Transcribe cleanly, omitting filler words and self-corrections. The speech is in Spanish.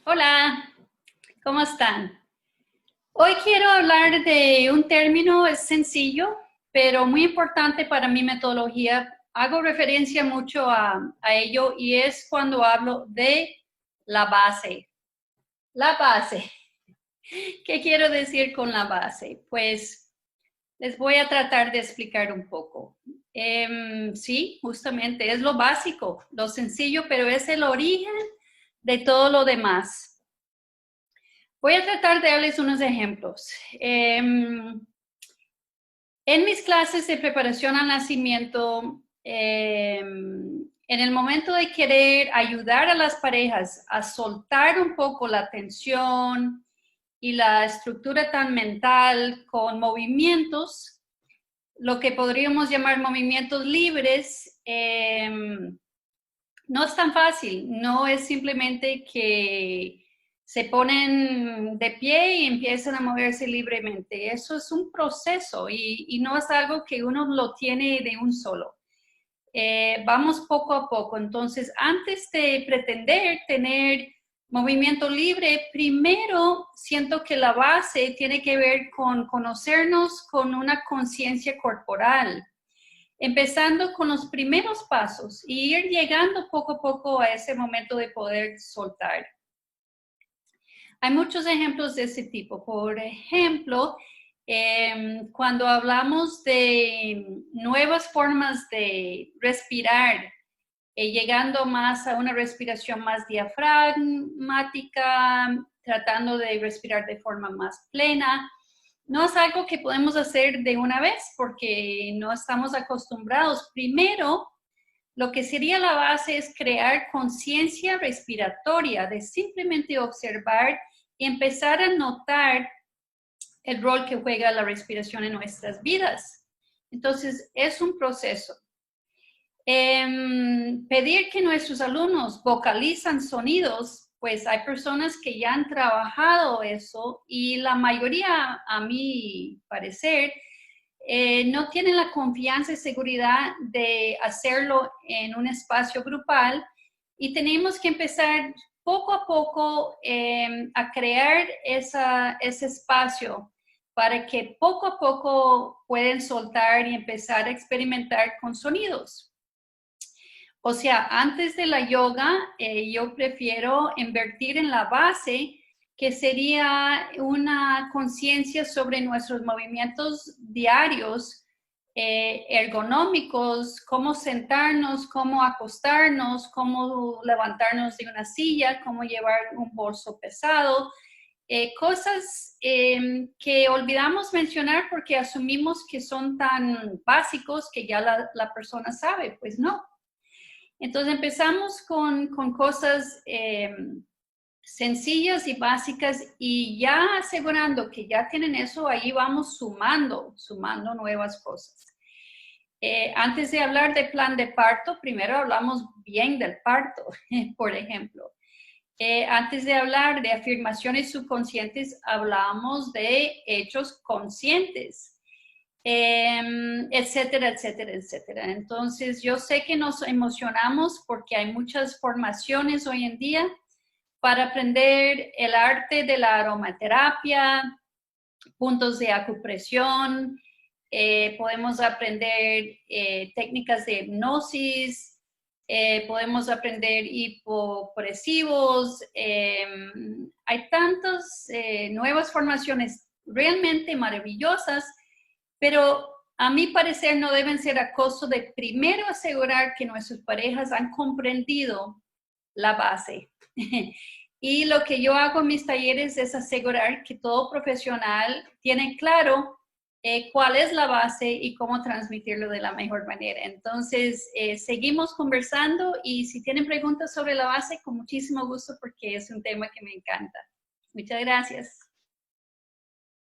Hola, ¿cómo están? Hoy quiero hablar de un término es sencillo, pero muy importante para mi metodología. Hago referencia mucho a ello y es cuando hablo de la base. La base. ¿Qué quiero decir con la base? Pues les voy a tratar de explicar un poco. Sí, justamente es lo básico, lo sencillo, pero es el origen de todo lo demás. Voy a tratar de darles unos ejemplos. En mis clases de preparación al nacimiento, en el momento de querer ayudar a las parejas a soltar un poco la tensión y la estructura tan mental con movimientos, lo que podríamos llamar movimientos libres, no es tan fácil, no es simplemente que se ponen de pie y empiezan a moverse libremente. Eso es un proceso y no es algo que uno lo tiene de un solo. Vamos poco a poco. Entonces, antes de pretender tener movimiento libre, primero siento que la base tiene que ver con conocernos con una conciencia corporal, empezando con los primeros pasos y ir llegando poco a poco a ese momento de poder soltar. Hay muchos ejemplos de ese tipo. Por ejemplo, cuando hablamos de nuevas formas de respirar, llegando más a una respiración más diafragmática, tratando de respirar de forma más plena. No es algo que podemos hacer de una vez porque no estamos acostumbrados. Primero, lo que sería la base es crear conciencia respiratoria, de simplemente observar y empezar a notar el rol que juega la respiración en nuestras vidas. Entonces, es un proceso. Pedir que nuestros alumnos vocalizan sonidos, pues hay personas que ya han trabajado eso y la mayoría, a mi parecer, no tienen la confianza y seguridad de hacerlo en un espacio grupal y tenemos que empezar poco a poco a crear ese espacio para que poco a poco pueden soltar y empezar a experimentar con sonidos. O sea, antes de la yoga, yo prefiero invertir en la base, que sería una conciencia sobre nuestros movimientos diarios, ergonómicos, cómo sentarnos, cómo acostarnos, cómo levantarnos de una silla, cómo llevar un bolso pesado, cosas que olvidamos mencionar porque asumimos que son tan básicos que ya la persona sabe. Pues no. Entonces empezamos con cosas sencillas y básicas y ya asegurando que ya tienen eso, ahí vamos sumando nuevas cosas. Antes de hablar de plan de parto, primero hablamos bien del parto, por ejemplo. Antes de hablar de afirmaciones subconscientes, hablamos de hechos conscientes. Etcétera, etcétera, etcétera. Entonces, yo sé que nos emocionamos porque hay muchas formaciones hoy en día para aprender el arte de la aromaterapia, puntos de acupresión, podemos aprender técnicas de hipnosis, podemos aprender hipopresivos, hay tantas nuevas formaciones realmente maravillosas, pero a mi parecer no deben ser a costo de primero asegurar que nuestras parejas han comprendido la base. Y lo que yo hago en mis talleres es asegurar que todo profesional tiene claro cuál es la base y cómo transmitirlo de la mejor manera. Entonces, seguimos conversando y si tienen preguntas sobre la base, con muchísimo gusto porque es un tema que me encanta. Muchas gracias.